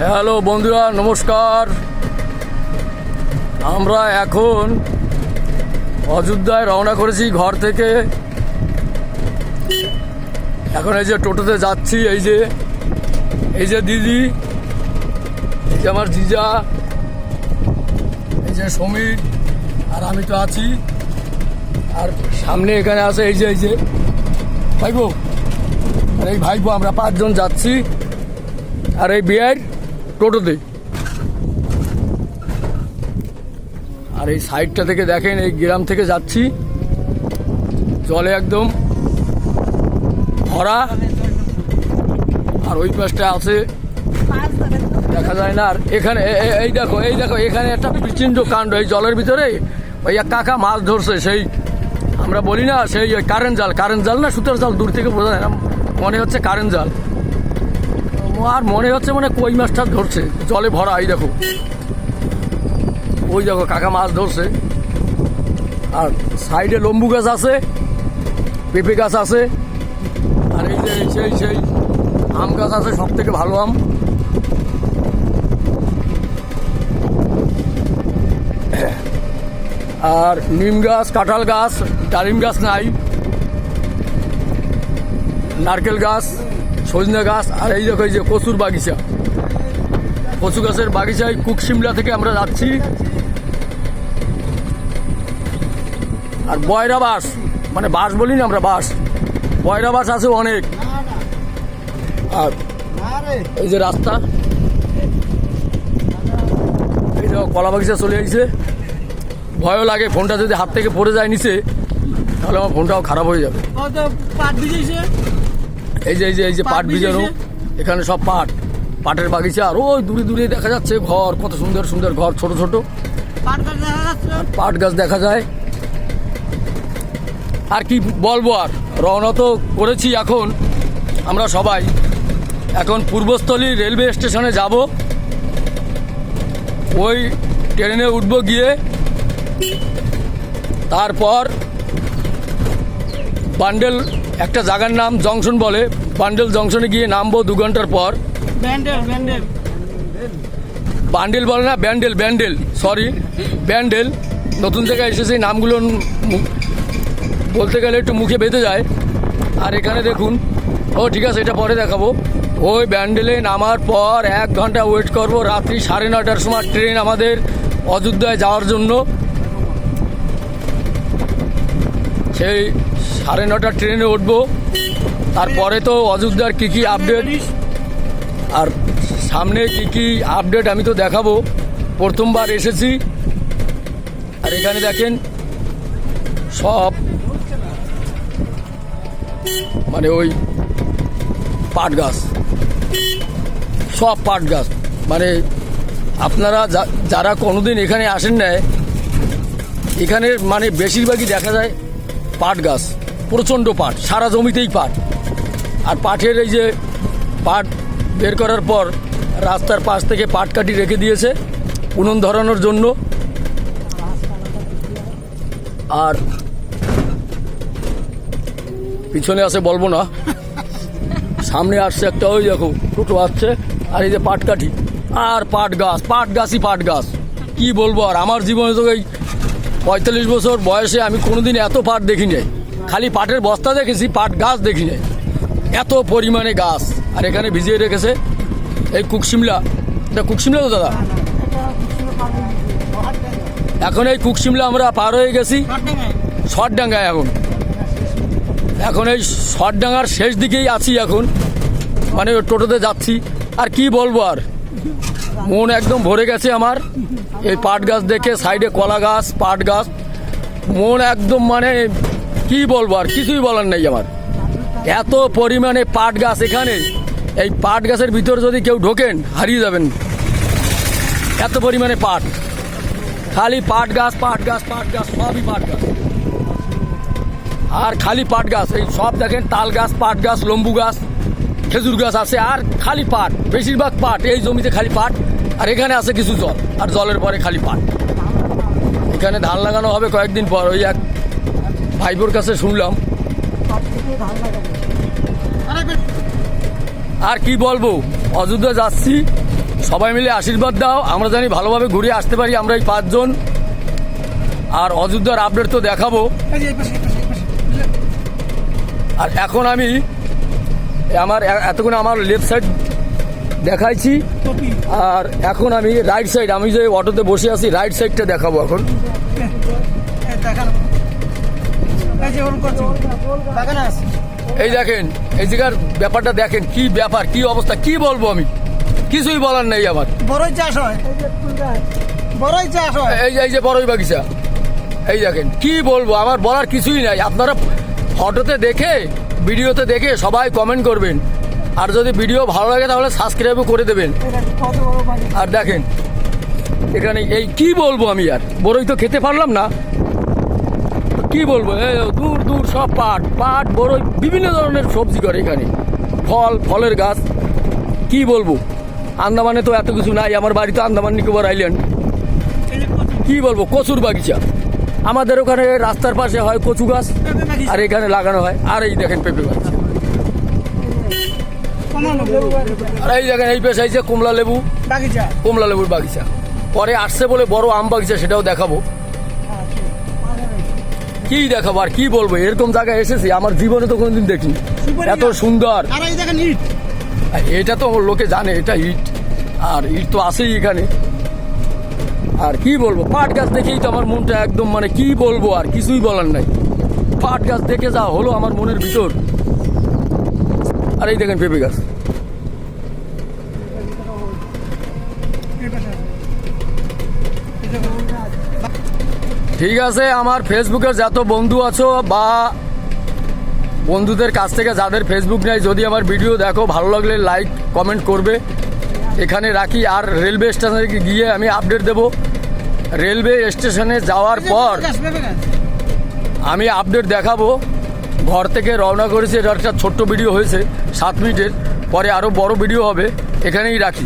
Hello বন্ধুরা, নমস্কার। আমরা এখন অযোধ্যায় রওনা করেছি ঘর থেকে। এখন এই যে টোটোতে যাচ্ছি। এই যে দিদি, এই যে আমার জিজা, এই যে সমীর, আর আমি তো আছি। আর সামনে এখানে আছে এই যে ভাইবো, আর এই ভাইবো, আমরা 5 জন যাচ্ছি। আর এই বিয়ের টোটোতে। আর এই সাইডটা থেকে দেখেন, এই গ্রাম থেকে যাচ্ছি, জলে একদম ভরা। আর ওই পাশটা আছে, দেখা যায় না। আর এখানে এই দেখো এখানে একটা বিচিত্র কাণ্ড। এই জলের ভিতরে ওই এক কাকা মাছ ধরছে। সেই আমরা বলি না, সেই কারেন্ট জাল না, সুতার জাল, দূর থেকে বোঝা যায় না, মনে হচ্ছে কারেন্ট জাল। আর মনে হচ্ছে মানে কই মাছটা ধরছে, জলে ভরা। এই দেখো, ওই দেখো কাকা মাছ ধরছে। আর সাইডে লম্বু গাছ আছে, পেঁপে গাছ আছে। আর এই যে সেই আম গাছ আছে, সব থেকে ভালো আম। আর নিম গাছ, কাঁঠাল গাছ, ডালিম গাছ নাই, নারকেল গাছ, সজনে গাছ। আর এই দেখো এই যে কচুর বাগিচা, কচু গাছের বাগিচায় কুকশিমলা থেকে আমরা যাচ্ছি। আর বয়রা বাস, মানে বাস বলি না আমরা, বাস, বয়রা বাস আছে অনেক। আর এই যে রাস্তা, এই দেখো কলা বাগিচা চলে আসছে। ভয়ও লাগে, ফোনটা যদি হাত থেকে পড়ে যায় নিচে, তাহলে আমার ফোনটাও খারাপ হয়ে যাবে। এই যে পাট ভিজানো, এখানে সব পাটের বাগিচা। আর ওই দূরে দেখা যাচ্ছে ঘর, কত সুন্দর সুন্দর ঘর, ছোট ছোট পাট গাছ দেখা যায়। আর কি বলবো, আর রওনা তো করেছি। এখন আমরা সবাই এখন পূর্বস্থলী রেলওয়ে স্টেশনে যাব। ওই ট্রেনে উঠবো গিয়ে, তারপর বান্ডেল, একটা জায়গার নাম জংশন বলে, বান্ডেল জংশনে গিয়ে নামবো 2 ঘন্টার পর। বান্ডেল বলে না, ব্যান্ডেল, সরি, ব্যান্ডেল। নতুন জায়গায় এসেছে, নামগুলো বলতে গেলে একটু মুখে বেঁধে যায়। আর এখানে দেখুন, ও ঠিক আছে, এটা পরে দেখাবো। ওই ব্যান্ডেলে নামার পর 1 ঘন্টা ওয়েট করব। রাত্রি 9:30টার সময় ট্রেন আমাদের অযোধ্যায় যাওয়ার জন্য। সেই 9:30টার ট্রেনে উঠবো। তারপরে তো অযোধ্যার কী আপডেট, আর সামনে কী আপডেট আমি তো দেখাবো। প্রথমবার এসেছি। আর এখানে দেখেন সব মানে ওই পাট গাছ, সব পাট গাছ। মানে আপনারা যারা কোনোদিন এখানে আসেন না, এখানে মানে বেশিরভাগই দেখা যায় পাট গাছ, প্রচণ্ড পাট, সারা জমিতেই পাট। আর পাটের এই যে পাট বের করার পর রাস্তার পাশ থেকে পাট কাটি রেখে দিয়েছে উনুন ধরানোর জন্য। আর পিছনে আছে বলবো না, সামনে আসছে একটা, ওই দেখো টোটো আসছে। আর এই যে পাট কাঠি আর পাট গাছ। কি বলবো, আর আমার জীবনে তো এই 45 বছর বয়সে আমি কোনোদিন এত পাট দেখি নাই। খালি পাটের বস্তা দেখেছি, পাট গাছ দেখি নাই, এত পরিমাণে গাছ। আর এখানে ভিজিয়ে রেখেছে এই কুকশিমলা। এটা কুকশিমলা তো দাদা? এখন এই কুকশিমলা আমরা পার হয়ে গেছি শটডাঙ্গায়। এখন এই শটডাঙ্গার শেষ দিকেই আছি এখন, মানে টোটোতে যাচ্ছি। আর কি বলবো, আর মন একদম ভরে গেছে আমার এই পাট গাছ দেখে। সাইডে কলা গাছ, পাট গাছ, মন একদম মানে কি বলবো, আর কিছুই বলার নেই আমার। এত পরিমাণে পাট গাছ এখানে, এই পাট গাছের ভিতর যদি কেউ ঢোকেন হারিয়ে যাবেন, এত পরিমাণে পাট। খালি পাট গাছ, সবই পাট গাছ। আর খালি পাট গাছ, এই সব দেখেন, তাল গাছ, পাট গাছ, লম্বু গাছ, খেজুর গাছ আছে। আর খালি পাট, বেশিরভাগ পাট। এই জমিতে খালি পাট। আর এখানে আছে কিছু জল, আর জলের পরে খালি পাট। এখানে ধান লাগানো হবে কয়েকদিন পর, ওই এক ভাইবোর কাছে শুনলাম। আর কি বলবো, অযোধ্যা যাচ্ছি, সবাই মিলে আশীর্বাদ দাও, আমরা জানি ভালোভাবে ঘুরে আসতে পারি আমরা এই 5 জন। আর অযোধ্যার আপডেট তো দেখাবো। আর এখন আমি এতক্ষণ আমার লেফট সাইড দেখাইছি, আর এখন আমি রাইট সাইড, আমি যে অটোতে বসে আছি রাইট সাইডটা দেখাবো এখন। এই দেখেন, এই জায়গার ব্যাপারটা দেখেন, কি ব্যাপার, কি অবস্থা, কি বলবো আমি, কিছুই বলার নেই আমার। বড়ই চাষ হয়, বড়ই চাষ হয়, এই যে বড়ই বাগিচা, এই দেখেন, কি বলবো, আমার বলার কিছুই নাই। আপনারা ফটোতে দেখে, ভিডিওতে দেখে সবাই কমেন্ট করবেন, আর যদি ভিডিও ভালো লাগে তাহলে সাবস্ক্রাইবও করে দেবেন। আর দেখেন এখানে এই কি বলবো আমি, আর বড়ই তো খেতে পারলাম না, কি বলবো, দূর দূর সব পাট বড়ই, বিভিন্ন ধরনের সবজি করে এখানে, ফলের গাছ, কি বলবো। আন্দামানে তো এত কিছু নাই, আমার বাড়ি তো আন্দামান নিকোবর আইল্যান্ড, কি বলবো, কচুর বাগিচা। আমাদের ওখানে রাস্তার পাশে হয় কচু গাছ, আর এখানে লাগানো হয়। আর এই দেখেন পেঁপে বাগিচা, আর এই দেখেন এই পেশে যে কমলা লেবুর বাগিচা। পরে আসছে বলে বড় আম বাগিচা, সেটাও দেখাবো। কি দেখাবো আর কি বলবো, এরকম জায়গায় এসেছি আমার জীবনে তো কোনোদিন দেখিনি এত সুন্দর। এটা তো লোকে জানে এটা ইট, আর ইট তো আছেই এখানে। আর কি বলবো, পাট গাছ দেখেই তো আমার মনটা একদম, মানে কি বলবো, আর কিছুই বলার নাই। পাট গাছ দেখে যা হলো আমার মনের ভিতর। আর এই দেখেন পেঁপে গাছ, ঠিক আছে। আমার ফেসবুকের যত বন্ধু আছো বা বন্ধুদের কাছ থেকে যাদের ফেসবুক নেই, যদি আমার ভিডিও দেখো, ভালো লাগলে লাইক কমেন্ট করবে। এখানে রাখি, আর রেলওয়ে স্টেশনে গিয়ে আমি আপডেট দেব। রেলওয়ে স্টেশনে যাওয়ার পর আমি আপডেট দেখাবো। ঘর থেকে রওনা করেছি, এটা একটা ছোট্ট ভিডিও হয়েছে 7 মিনিটের, পরে আরও বড় ভিডিও হবে। এখানেই রাখি।